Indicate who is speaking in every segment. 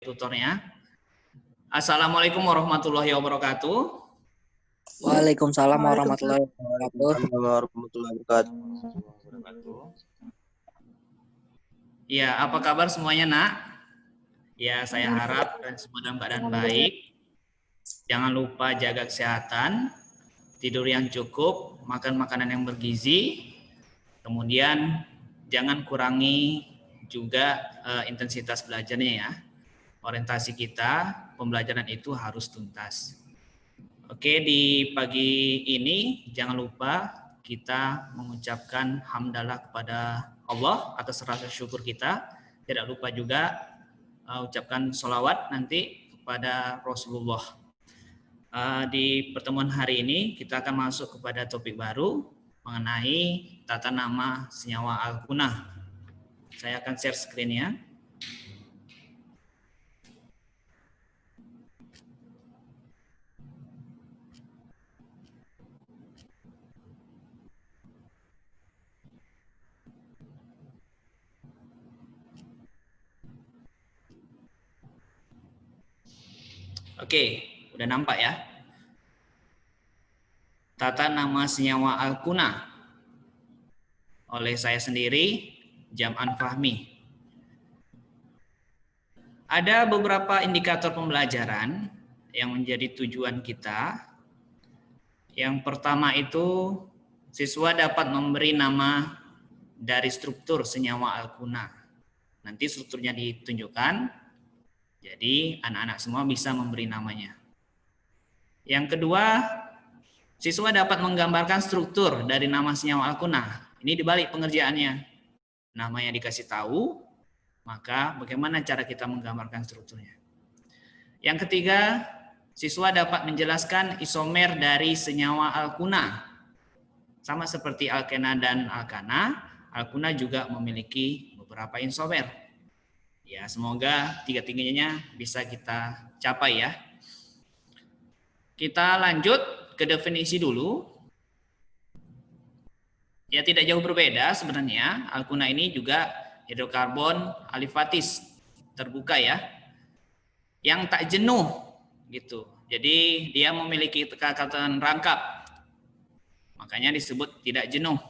Speaker 1: tutornya. Assalamualaikum warahmatullahi wabarakatuh.
Speaker 2: Waalaikumsalam warahmatullahi
Speaker 3: wabarakatuh.
Speaker 1: Ya, apa kabar semuanya, Nak? Ya, saya harap semua dalam keadaan baik. Jangan lupa jaga kesehatan, tidur yang cukup, makan makanan yang bergizi. Kemudian jangan kurangi juga intensitas belajarnya ya. Orientasi kita, pembelajaran itu harus tuntas. Oke, di pagi ini jangan lupa kita mengucapkan hamdalah kepada Allah atas rasa syukur kita. Tidak lupa juga ucapkan sholawat nanti kepada Rasulullah. Di pertemuan hari ini kita akan masuk kepada topik baru mengenai tata nama senyawa Al-Kunah. Saya akan share screen-nya. Oke, udah nampak ya? Tata nama senyawa Al-Kunah oleh saya sendiri, Jam'an Fahmi. Ada beberapa indikator pembelajaran yang menjadi tujuan kita. Yang pertama itu, siswa dapat memberi nama dari struktur senyawa Al-Kunah. Nanti strukturnya ditunjukkan. Jadi anak-anak semua bisa memberi namanya. Yang kedua, siswa dapat menggambarkan struktur dari nama senyawa Al-Kunah. Ini dibalik pengerjaannya. Namanya dikasih tahu, maka bagaimana cara kita menggambarkan strukturnya. Yang ketiga, siswa dapat menjelaskan isomer dari senyawa Al-Kunah. Sama seperti alkena dan alkana, Al-Kunah juga memiliki beberapa isomer. Ya, semoga tiga-tiganya bisa kita capai ya. Kita lanjut ke definisi dulu. Ya, tidak jauh berbeda sebenarnya. Al-Kunah ini juga hidrokarbon alifatis terbuka ya. Yang tak jenuh gitu. Jadi dia memiliki ikatan rangkap. Makanya disebut tidak jenuh.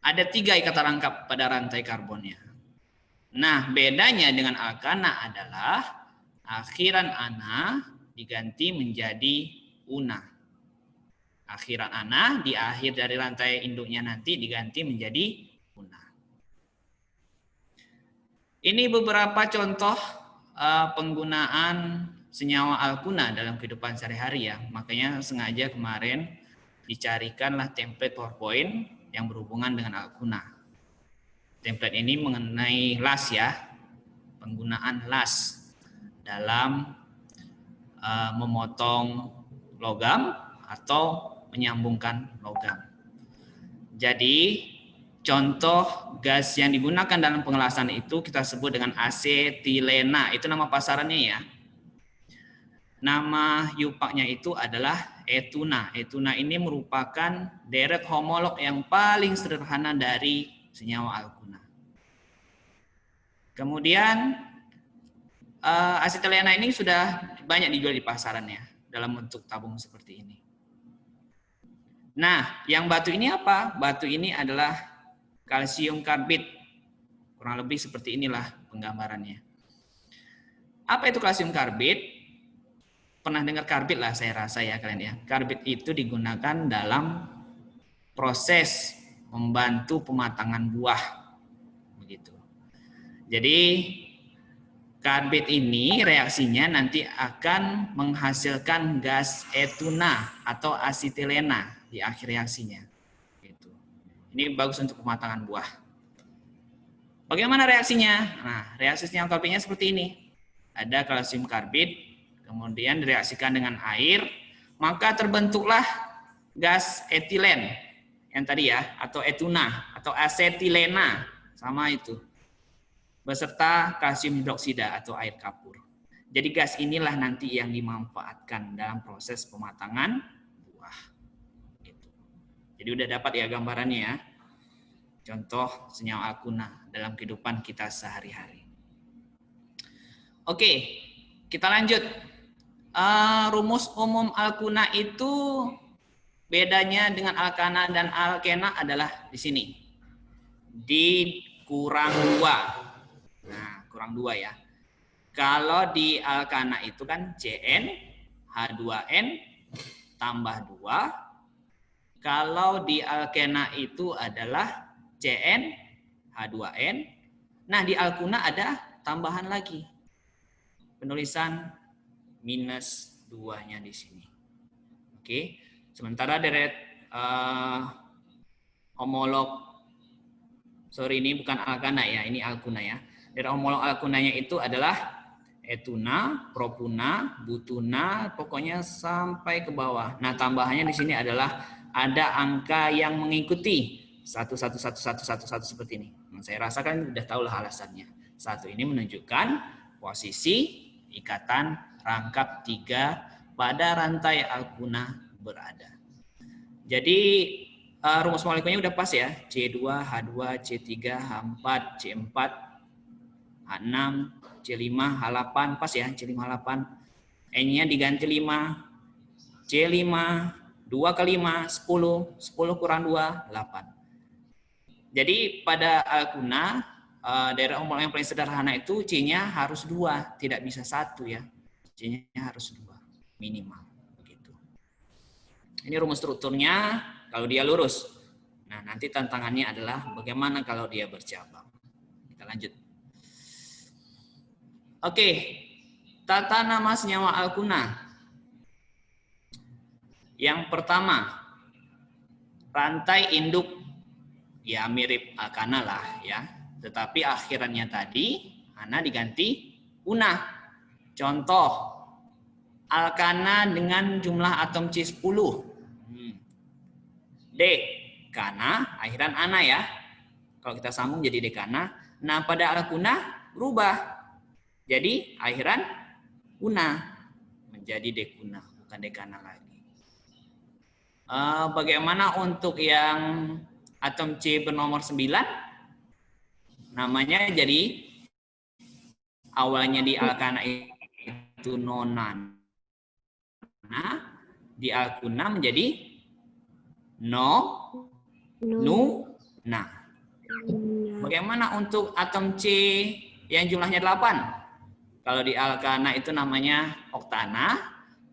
Speaker 1: Ada 3 ikatan rangkap pada rantai karbonnya. Nah, bedanya dengan alkana adalah akhiran ana diganti menjadi una. Akhiran ana di akhir dari rantai induknya nanti diganti menjadi una. Ini beberapa contoh penggunaan senyawa Al-Kunah dalam kehidupan sehari-hari ya. Makanya sengaja kemarin dicarikanlah template PowerPoint yang berhubungan dengan Al-Kunah. Template ini mengenai las ya, penggunaan las dalam memotong logam atau menyambungkan logam. Jadi contoh gas yang digunakan dalam pengelasan itu kita sebut dengan asetilena, itu nama pasarannya ya. Nama yupaknya itu adalah etuna. Etuna ini merupakan deret homolog yang paling sederhana dari senyawa Al-Kunah. Kemudian asetilena ini sudah banyak dijual di pasarannya dalam bentuk tabung seperti ini. Nah, yang batu ini apa? Batu ini adalah kalsium karbit. Kurang lebih seperti inilah penggambarannya. Apa itu kalsium karbit? Pernah dengar karbit lah saya rasa ya kalian ya. Karbit itu digunakan dalam proses membantu pematangan buah. Begitu. Jadi karbit ini reaksinya nanti akan menghasilkan gas etuna atau asetilena di akhir reaksinya. Gitu. Ini bagus untuk pematangan buah. Bagaimana reaksinya? Nah, reaksi senyawa karbitnya seperti ini. Ada kalsium karbit, kemudian direaksikan dengan air, maka terbentuklah gas etilen yang tadi ya, atau etuna atau asetilena, sama itu. Beserta kalsium hidroksida atau air kapur. Jadi gas inilah nanti yang dimanfaatkan dalam proses pematangan buah. Gitu. Jadi udah dapat ya gambarannya ya. Contoh senyawa Al-Kunah dalam kehidupan kita sehari-hari. Oke, kita lanjut. Rumus umum alkuna itu bedanya dengan alkana dan alkena adalah di sini. Dikurang 2. Nah, kurang 2 ya. Kalau di alkana itu kan Cn H2n tambah 2. Kalau di alkena itu adalah Cn H2n. Nah, di alkuna ada tambahan lagi. Penulisan minus 2-nya di sini. Oke. Sementara deret homolog, sorry ini bukan alkana ya, ini alkuna ya. Deret homolog alkunanya itu adalah etuna, propuna, butuna, pokoknya sampai ke bawah. Nah, tambahannya di sini adalah ada angka yang mengikuti 1 seperti ini. Nah, saya rasakan udah tahu lah alasannya. 1 ini menunjukkan posisi ikatan rangkap 3 pada rantai alkuna berada. Jadi rumus molekulnya udah pas ya. C2, H2, C3, H4, C4, H6, C5, H8, pas ya, C5, H8. N-nya diganti 5, C5, 2 ke 5, 10, 10 kurang 2, 8. Jadi pada alkuna, daerah homolog yang paling sederhana itu C-nya harus 2, tidak bisa 1 ya. C-nya harus 2, minimal. Begitu. Ini rumus strukturnya kalau dia lurus. Nah, nanti tantangannya adalah bagaimana kalau dia bercabang. Kita lanjut. Oke, tata nama senyawa alkuna. Yang pertama, rantai induk, ya mirip alkana lah ya. Tetapi akhirannya tadi, ana diganti una. Contoh, alkana dengan jumlah atom C10. Dekana, akhiran ana ya. Kalau kita sambung jadi dekana. Nah, pada alkuna berubah. Jadi akhiran una menjadi dekuna, bukan dekana lagi. Bagaimana untuk yang atom C bernomor 9? Namanya jadi awalnya di alkana itu nonana, di alkuna menjadi nah. Bagaimana untuk atom C yang jumlahnya 8? Kalau di alkana itu namanya oktana,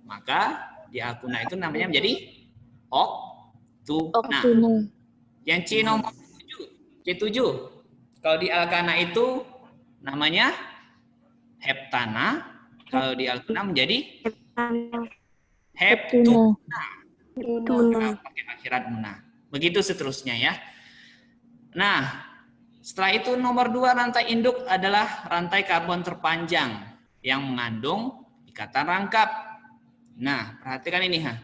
Speaker 1: maka di alkuna itu namanya menjadi oktuna. Yang C nomor 7, C7. Kalau di alkana itu namanya heptana, kalau di alkuna menjadi heptuna. Pakai akhirat una. Begitu seterusnya ya. Nah, setelah itu nomor 2 rantai induk adalah rantai karbon terpanjang yang mengandung ikatan rangkap. Nah, perhatikan ini ha.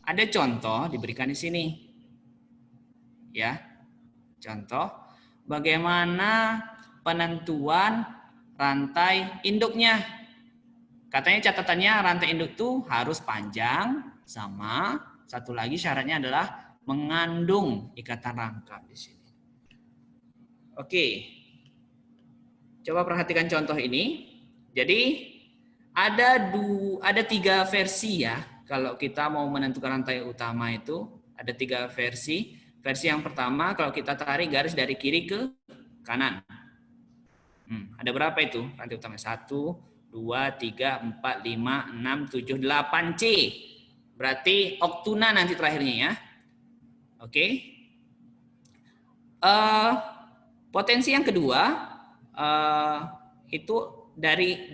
Speaker 1: Ada contoh diberikan di sini. Ya. Contoh bagaimana penentuan rantai induknya. Katanya catatannya rantai induk itu harus panjang sama satu lagi syaratnya adalah mengandung ikatan rangkap di sini. Oke, coba perhatikan contoh ini. Jadi ada 3 versi ya. Kalau kita mau menentukan rantai utama itu ada 3 versi. Versi yang pertama kalau kita tarik garis dari kiri ke kanan. Ada berapa itu rantai utama? 1, 2, 3, 4, 5, 6, 7, 8 C. Berarti oktuna nanti terakhirnya ya. Oke. Potensi yang kedua itu dari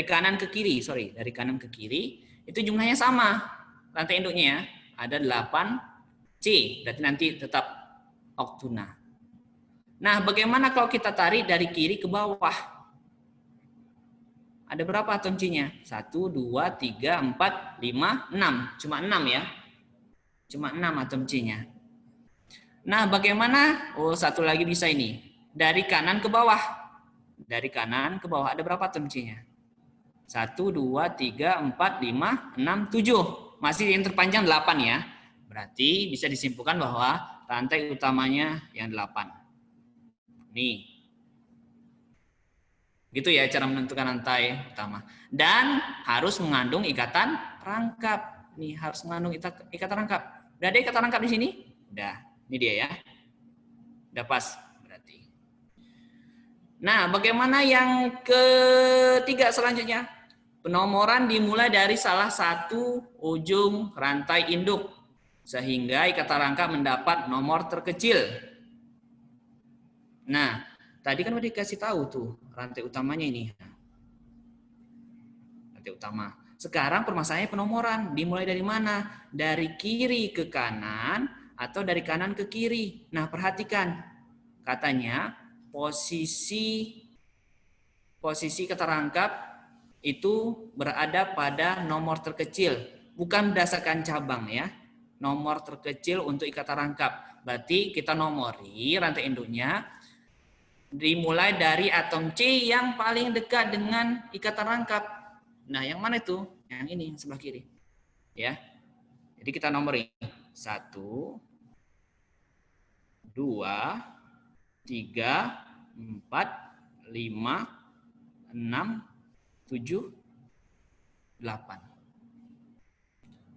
Speaker 1: kanan ke kiri, dari kanan ke kiri itu jumlahnya sama rantai induknya ya, ada 8 C, berarti nanti tetap oktuna. Nah, bagaimana kalau kita tarik dari kiri ke bawah? Ada berapa atom C-nya? 1, 2, 3, 4, 5, 6. Cuma 6 ya. Cuma 6 atom C-nya. Nah, bagaimana? Oh, satu lagi bisa ini. Dari kanan ke bawah. Dari kanan ke bawah ada berapa atom C-nya? 1, 2, 3, 4, 5, 6, 7. Masih yang terpanjang 8 ya. Berarti bisa disimpulkan bahwa rantai utamanya yang 8. Nih. Gitu ya cara menentukan rantai utama. Dan harus mengandung ikatan rangkap. Nih harus mengandung ikatan rangkap. Udah ada ikatan rangkap di sini? Udah. Ini dia ya. Udah pas berarti. Nah, bagaimana yang ketiga selanjutnya? Penomoran dimulai dari salah satu ujung rantai induk sehingga ikatan rangkap mendapat nomor terkecil. Nah, tadi kan udah dikasih tahu tuh rantai utamanya ini. Rantai utama. Sekarang permasalahannya penomoran. Dimulai dari mana? Dari kiri ke kanan atau dari kanan ke kiri. Nah, perhatikan. Katanya posisi keterangkap itu berada pada nomor terkecil. Bukan berdasarkan cabang ya. Nomor terkecil untuk ikatan rangkap. Berarti kita nomori rantai induknya dimulai dari atom C yang paling dekat dengan ikatan rangkap. Nah, yang mana itu? Yang ini, yang sebelah kiri. Ya. Jadi kita nomori 1, 2, 3, 4, 5, 6, 7, 8.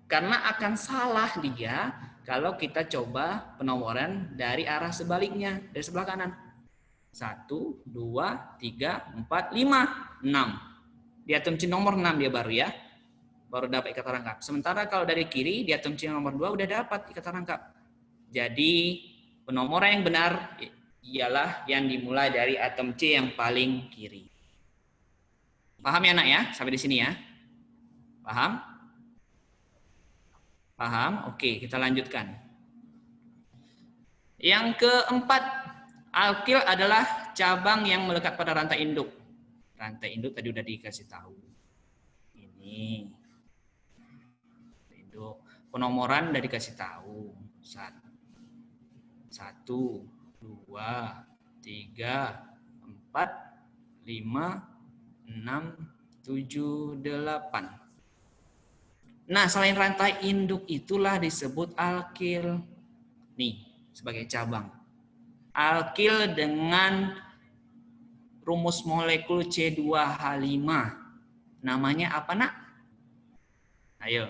Speaker 1: Karena akan salah dia kalau kita coba penomoran dari arah sebaliknya, dari sebelah kanan. 1, 2, 3, 4, 5, 6. Di atom C nomor 6 dia baru ya. Baru dapat ikatan rangkap. Sementara kalau dari kiri di atom C nomor 2 udah dapat ikatan rangkap. Jadi penomoran yang benar ialah yang dimulai dari atom C yang paling kiri. Paham ya anak ya? Sampai di sini ya. Paham? Paham? Oke, kita lanjutkan. Yang keempat, alkil adalah cabang yang melekat pada rantai induk. Rantai induk tadi udah dikasih tahu. Ini. Induk. Penomoran udah dikasih tahu. 1, 2, 3, 4, 5, 6, 7, 8. Nah, selain rantai induk itulah disebut alkil. Nih, sebagai cabang. Alkil dengan rumus molekul C2H5. Namanya apa, Nak? Ayo,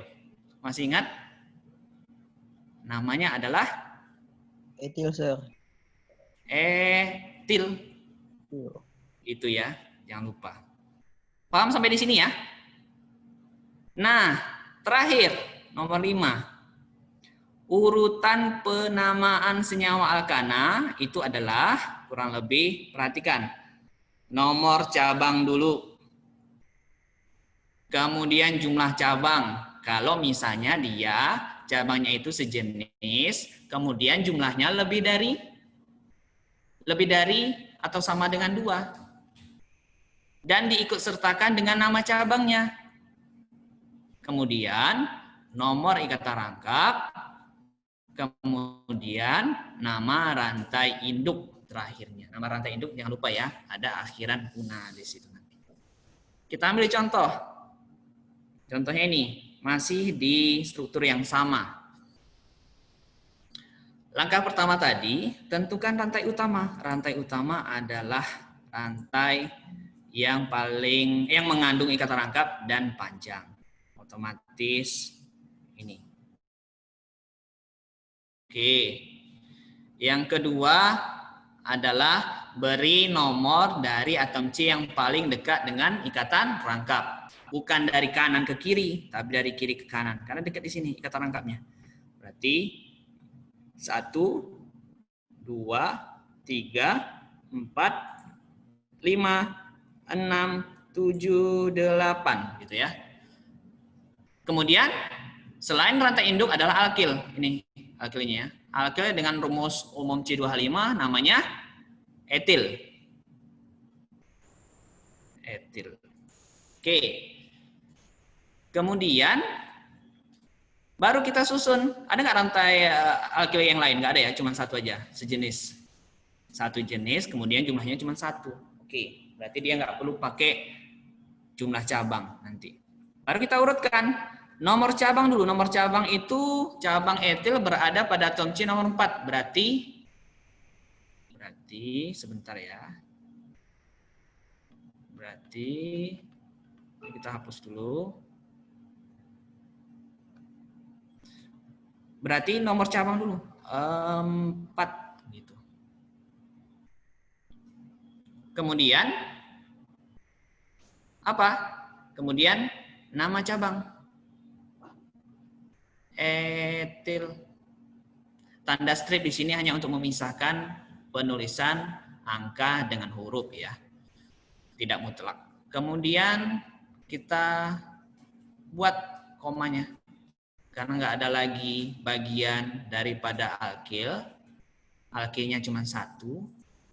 Speaker 1: masih ingat? Namanya adalah
Speaker 2: Etil, Sir.
Speaker 1: etil. Itu ya, jangan lupa. Paham sampai di sini ya? Nah, terakhir, nomor 5. Urutan penamaan senyawa alkana itu adalah kurang lebih, perhatikan, nomor cabang dulu. Kemudian jumlah cabang. Kalau misalnya dia cabangnya itu sejenis, kemudian jumlahnya lebih dari atau sama dengan 2. Dan diikut sertakan dengan nama cabangnya. Kemudian nomor ikatan rangkap, kemudian nama rantai induk terakhirnya. Nama rantai induk jangan lupa ya, ada akhiran guna di situ nanti. Kita ambil contoh. Contohnya ini, masih di struktur yang sama. Langkah pertama tadi, tentukan rantai utama. Rantai utama adalah rantai yang mengandung ikatan rangkap dan panjang. Otomatis ini. Oke. Yang kedua adalah beri nomor dari atom C yang paling dekat dengan ikatan rangkap. Bukan dari kanan ke kiri, tapi dari kiri ke kanan. Karena dekat di sini ikatan rangkapnya. Berarti 1, 2, 3, 4, 5, 6, 7, 8 gitu ya. Kemudian selain rantai induk adalah alkil. Ini alkilnya ya. Alkil dengan rumus umum C2H5 namanya etil. Etil. Oke. Kemudian baru kita susun. Ada nggak rantai alkil yang lain? Nggak ada ya, cuma satu aja, sejenis. Satu jenis, kemudian jumlahnya cuma 1. Oke, berarti dia nggak perlu pakai jumlah cabang nanti. Baru kita urutkan. Nomor cabang dulu. Nomor cabang itu cabang etil berada pada atom C nomor 4. Berarti sebentar ya. Berarti kita hapus dulu. Berarti nomor cabang dulu. 4 gitu. Kemudian apa? Kemudian nama cabang. Etil. Tanda strip di sini hanya untuk memisahkan penulisan angka dengan huruf ya. Tidak mutlak. Kemudian kita buat komanya. Karena nggak ada lagi bagian daripada alkil. Alkilnya cuma 1.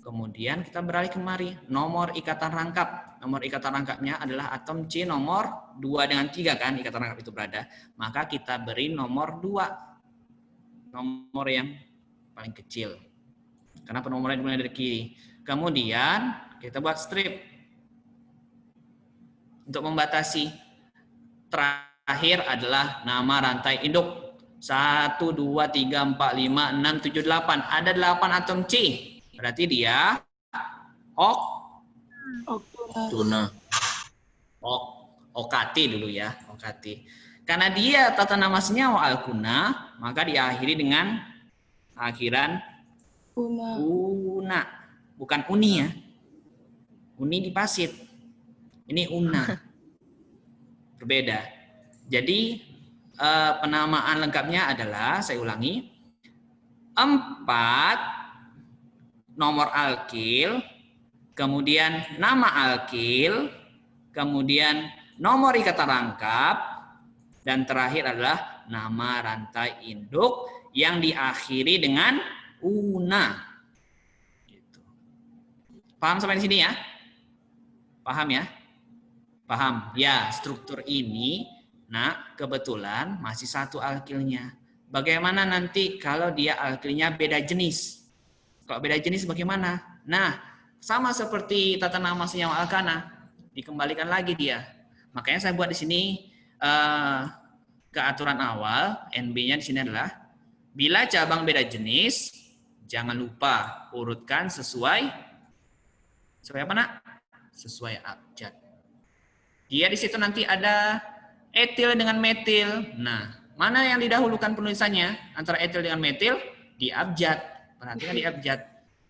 Speaker 1: Kemudian kita beralih kemari. Nomor ikatan rangkap. Nomor ikatan rangkapnya adalah atom C nomor 2 dengan 3 kan. Ikatan rangkap itu berada. Maka kita beri nomor 2. Nomor yang paling kecil. Karena penomoran dimulai dari kiri. Kemudian kita buat strip. Untuk membatasi. Terakhir adalah nama rantai induk. 1, 2, 3, 4, 5, 6, 7, 8. Ada 8 atom C. Berarti dia OKT dulu ya. OKT. Karena dia tata nama senyawa alkuna, maka diakhiri dengan akhiran una. Bukan uni ya. Uni dipasit. Ini una. Berbeda. Jadi penamaan lengkapnya adalah, saya ulangi, 4 nomor alkil, kemudian nama alkil, kemudian nomor ikatan rangkap, dan terakhir adalah nama rantai induk yang diakhiri dengan una. Gitu. Paham sampai di sini ya? Paham ya? Paham? Ya, struktur ini, nah kebetulan masih 1 alkilnya. Bagaimana nanti kalau dia alkilnya beda jenis? Kalau beda jenis bagaimana? Nah, sama seperti tata nama senyawa alkana, dikembalikan lagi dia. Makanya saya buat di sini ke aturan awal, NB-nya di sini adalah bila cabang beda jenis, jangan lupa urutkan sesuai apa nak? Sesuai abjad. Dia di situ nanti ada etil dengan metil. Nah, mana yang didahulukan penulisannya antara etil dengan metil? Di abjad. Perhatikan di abjad.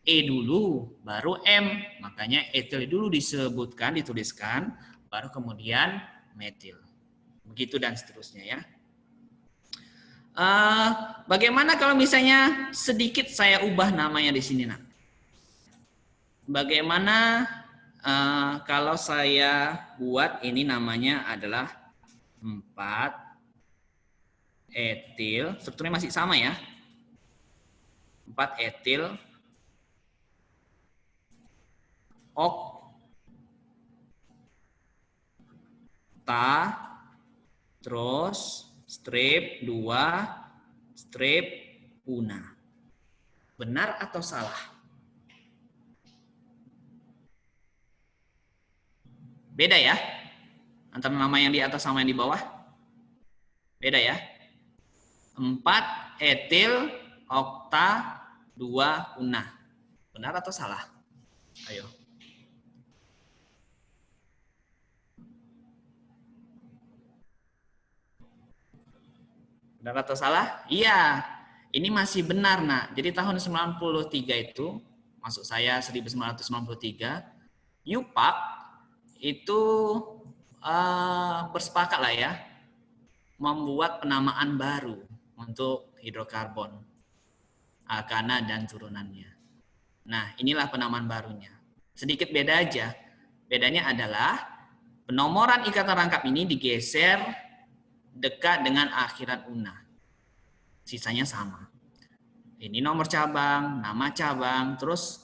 Speaker 1: E dulu, baru M. Makanya etil dulu disebutkan, dituliskan, baru kemudian metil. Begitu dan seterusnya ya. Bagaimana kalau misalnya sedikit saya ubah namanya di sini, nak? Bagaimana kalau saya buat ini namanya adalah 4 etil, strukturnya masih sama ya. 4 etil okta, terus strip 2, strip una. Benar atau salah? Beda ya? Antara nama yang di atas sama yang di bawah? Beda ya? 4 etil okta 2 una. Benar atau salah? Ayo. Benar atau salah? Iya. Ini masih benar, nak. Jadi tahun 93 itu, masuk saya 1993, YUPAK itu bersepakat lah ya, membuat penamaan baru untuk hidrokarbon, alkana dan turunannya. Nah, inilah penamaan barunya. Sedikit beda aja. Bedanya adalah penomoran ikatan rangkap ini digeser dekat dengan akhiran una. Sisanya sama. Ini nomor cabang, nama cabang, terus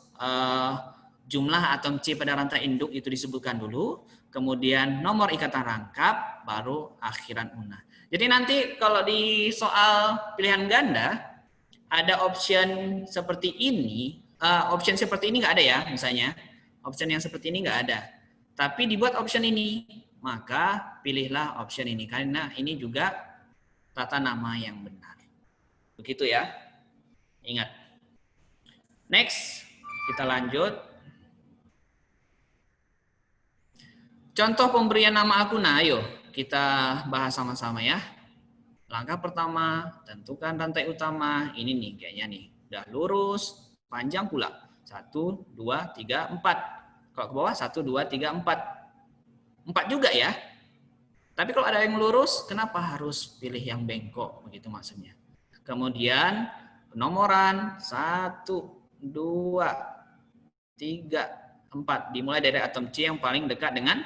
Speaker 1: jumlah atom C pada rantai induk itu disebutkan dulu, kemudian nomor ikatan rangkap, baru akhiran una. Jadi nanti kalau di soal pilihan ganda, ada option seperti ini, option seperti ini nggak ada ya, misalnya. Option yang seperti ini nggak ada. Tapi dibuat option ini, maka pilihlah option ini, karena ini juga tata nama yang benar. Begitu ya. Ingat. Next, kita lanjut. Contoh pemberian nama akuna, ayo kita bahas sama-sama ya. Langkah pertama, tentukan rantai utama. Ini nih kayaknya nih, udah lurus, panjang pula. 1, 2, 3, 4. Kalau ke bawah 1, 2, 3, 4. 4 juga ya. Tapi kalau ada yang lurus, kenapa harus pilih yang bengkok? Begitu maksudnya. Kemudian penomoran 1, 2, 3, 4. Dimulai dari atom C yang paling dekat dengan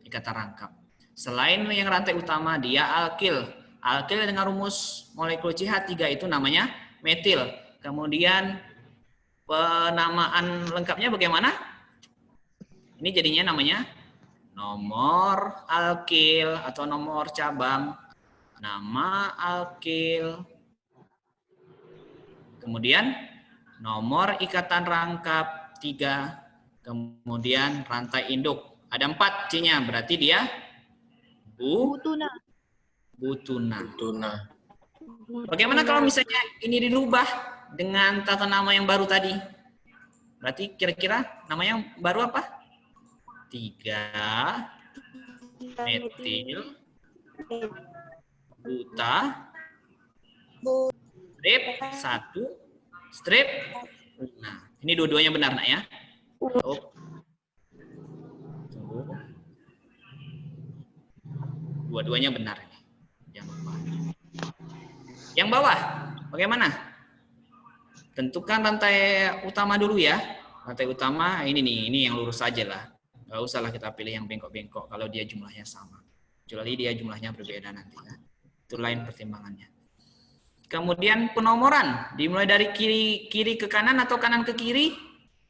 Speaker 1: ikatan rangkap. Selain yang rantai utama, dia alkil. Alkil dengan rumus molekul CH3 itu namanya metil. Kemudian penamaan lengkapnya bagaimana? Ini jadinya namanya nomor alkil atau nomor cabang. Nama alkil. Kemudian nomor ikatan rangkap 3. Kemudian rantai induk. Ada 4 C-nya, berarti dia butuna. Bagaimana kalau misalnya ini dirubah dengan tata nama yang baru tadi? Berarti kira-kira nama yang baru apa? 3 metil buta strip 1 strip. Nah, ini dua-duanya benar nak ya? Oh. Dua-duanya benar ini. Jangan lupa. Yang bawah, bagaimana? Tentukan rantai utama dulu ya. Rantai utama ini nih, ini yang lurus saja lah. Gak usahlah kita pilih yang bengkok-bengkok kalau dia jumlahnya sama. Kecuali dia jumlahnya berbeda nanti. Ya. Itu lain pertimbangannya. Kemudian penomoran, dimulai dari kiri ke kanan atau kanan ke kiri.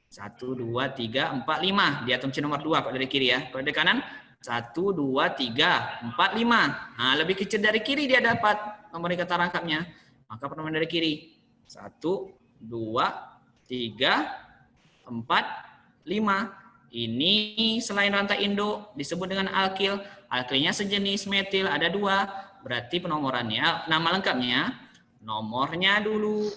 Speaker 1: 1, 2, 3, 4, 5. Di atom C nomor 2 kalau dari kiri ya. Kalau dari kanan 1, 2, 3, 4, 5. Nah, lebih kecil dari kiri dia dapat nomor ikatan rangkapnya. Maka penomoran dari kiri. 1, 2, 3, 4, 5. Ini selain rantai induk disebut dengan alkil. Alkilnya sejenis metil, ada 2. Berarti penomorannya, nama lengkapnya, nomornya dulu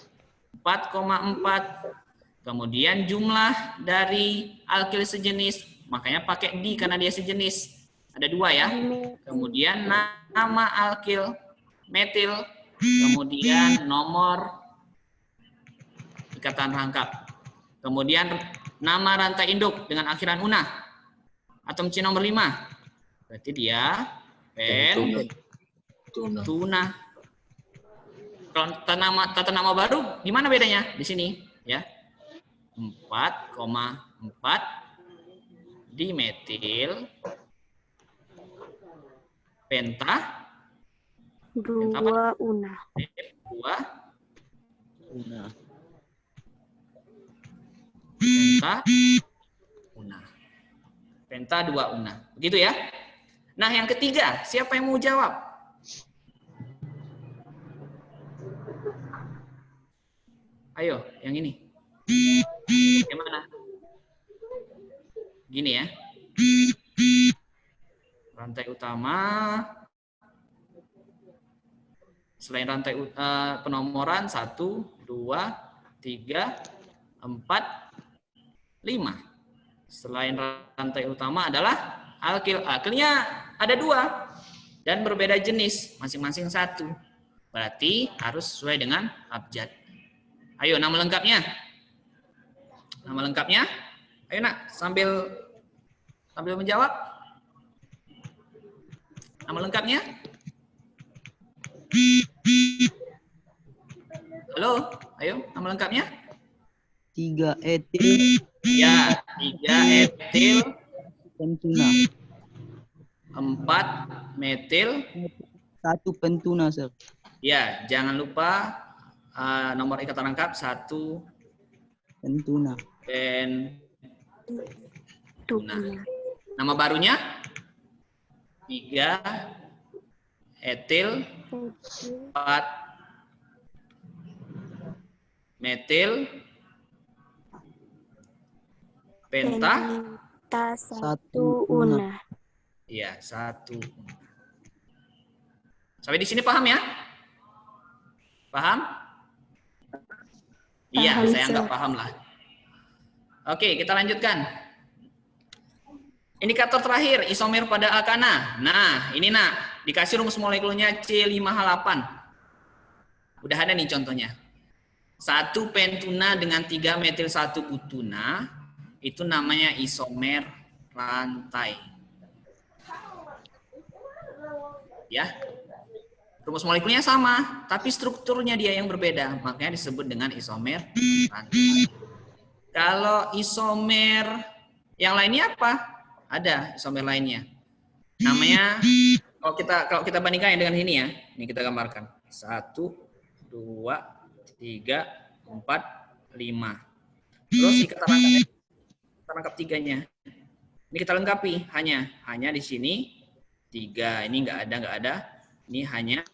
Speaker 1: 4,4. Kemudian jumlah dari alkil sejenis, makanya pakai di karena dia sejenis. Ada 2 ya. Kemudian nama alkil metil, kemudian nomor ikatan rangkap. Kemudian nama rantai induk dengan akhiran una. Atom C nomor 5. Berarti dia pentuna. Kalau tata nama baru gimana bedanya? Di sini ya. 4,4 dimetil penta
Speaker 3: 2 una.
Speaker 1: 2 una. Penta una. Penta 2 una. Begitu ya. Nah, yang ketiga, siapa yang mau jawab? Ayo, yang ini. Gimana? Gini ya. Rantai utama. Selain rantai penomoran 1, 2, 3, 4, 5. Selain rantai utama adalah alkil. Alkilnya ada 2 dan berbeda jenis, masing-masing 1. Berarti harus sesuai dengan abjad. Ayo nama lengkapnya. Nama lengkapnya. Ayo nak, sambil menjawab. Nama lengkapnya. Halo, ayo nama lengkapnya.
Speaker 2: 3 etil.
Speaker 1: Ya, 3 etil
Speaker 2: Pentuna.
Speaker 1: 4 metil.
Speaker 2: 1 pentuna, Sir.
Speaker 1: Ya, jangan lupa nomor ikatan rangkap 1
Speaker 2: Pentuna.
Speaker 1: pentuna. Nama barunya 3 etil 4 metil penta
Speaker 3: 1 una.
Speaker 1: iya 1. Sampai di sini paham ya? Paham? Iya, saya anggap paham lah. Oke, kita lanjutkan. Indikator terakhir, isomer pada alkana. Nah, ini nak, dikasih rumus molekulnya C5H8. Udah ada nih contohnya. 1 pentuna dengan 3 metil 1 butuna, itu namanya isomer rantai. Ya. Rumus molekulnya sama, tapi strukturnya dia yang berbeda. Makanya disebut dengan isomer rantai. Kalau isomer yang lainnya apa? Ada isomer lainnya. Namanya, kalau kita bandingkan dengan ini ya. Ini kita gambarkan. 1, 2, 3, 4, 5. Terus kita rangkap tiganya. Ini kita lengkapi. Hanya di sini 3. Ini nggak ada. Ini hanya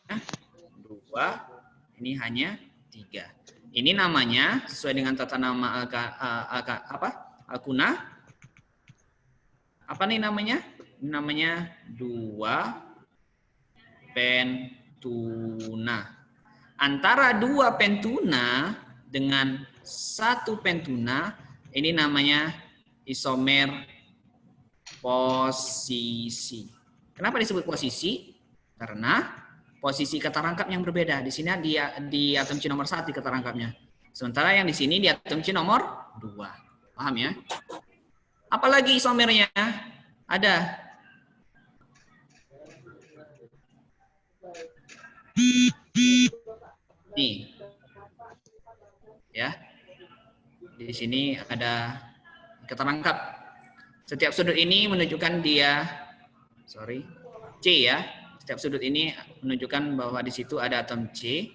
Speaker 1: 2. Ini hanya 3. Ini namanya sesuai dengan tata nama alkuna. Apa nih namanya? Ini namanya 2 pentuna. Antara 2 pentuna dengan 1 pentuna, ini namanya isomer posisi. Kenapa disebut posisi? Karena posisi kata rangkap yang berbeda. Di sini di atom C nomor 1 kata rangkapnya. Sementara yang di sini di atom C nomor 2. Paham ya? Apalagi isomernya? Ada. Nih. Ya. Di sini ada kata rangkap. Setiap sudut ini menunjukkan C ya. Setiap sudut ini menunjukkan bahwa di situ ada atom C.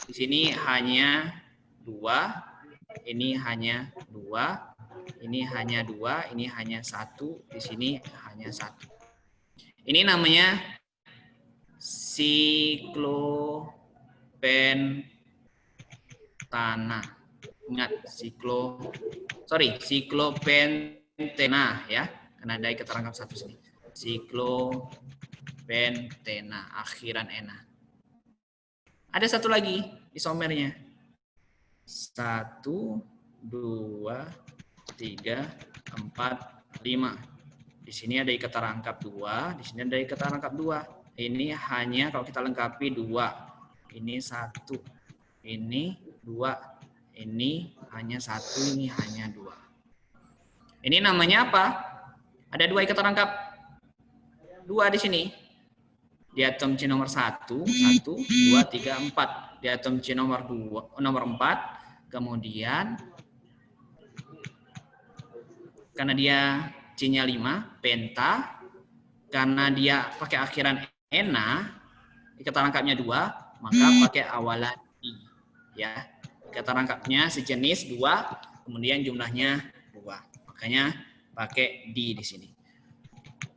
Speaker 1: Di sini hanya 2, ini hanya 2. Ini hanya 2, ini hanya 1, di sini hanya 1. Ini namanya siklopentana. Ingat, siklopentena ya. Karena ada kata rangkap 1 sini. Siklopentena, akhiran ena. Ada satu lagi isomernya. 1, 2, 3, 4, 5. Di sini ada kata rangkap 2, di sini ada kata rangkap 2. Ini hanya kalau kita lengkapi 2. Ini 1. Ini 2. Ini hanya 1, ini hanya 2. Ini namanya apa? Ada 2 kata rangkap. 2 di sini. Di atom C nomor 1, 1, 2, 3, 4. Di atom C nomor 4, kemudian karena dia C-nya 5, penta. Karena dia pakai akhiran ena, kata rangkapnya 2, maka pakai awalan I. Ya. Kata rangkapnya sejenis 2, kemudian jumlahnya 2. Makanya pakai di sini.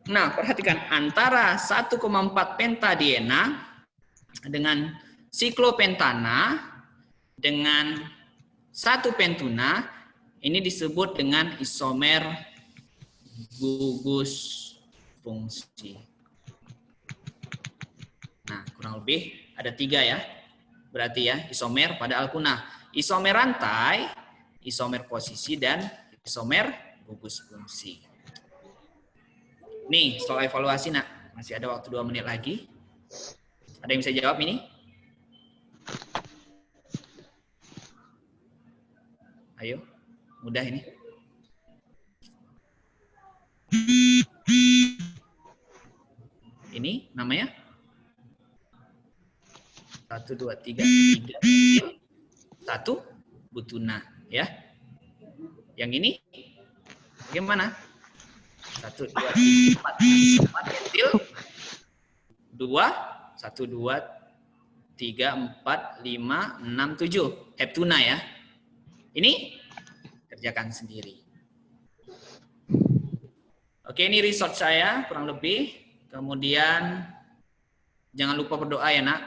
Speaker 1: Nah, perhatikan antara 1,4 pentadiena dengan siklopentana dengan 1 pentuna. Ini disebut dengan isomer gugus fungsi. Nah, kurang lebih ada 3 ya. Berarti ya, isomer pada alkuna. Isomer rantai, isomer posisi, dan isomer gugus fungsi. Nih, soal evaluasi nak. Masih ada waktu 2 menit lagi. Ada yang bisa jawab ini? Ayo. Mudah ini. Ini namanya 1, 2, 3, 1 butuna ya. Yang ini bagaimana? 1, 2, 3, 4 metil 2, 1, 2, 3, 4, 5, 6, 7 heptuna ya. Ini kerjakan sendiri. Oke, ini result saya kurang lebih. Kemudian jangan lupa berdoa ya nak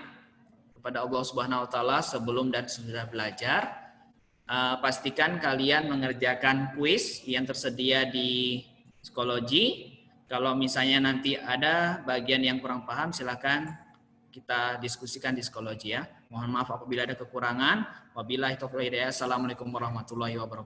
Speaker 1: kepada Allah Subhanahu Wa Taala sebelum dan sesudah belajar. Pastikan kalian mengerjakan kuis yang tersedia di psikologi. Kalau misalnya nanti ada bagian yang kurang paham, silakan kita diskusikan di psikologi ya. Mohon maaf apabila ada kekurangan. Wabillahi taufiq wal hidayah. Assalamualaikum warahmatullahi wabarakatuh.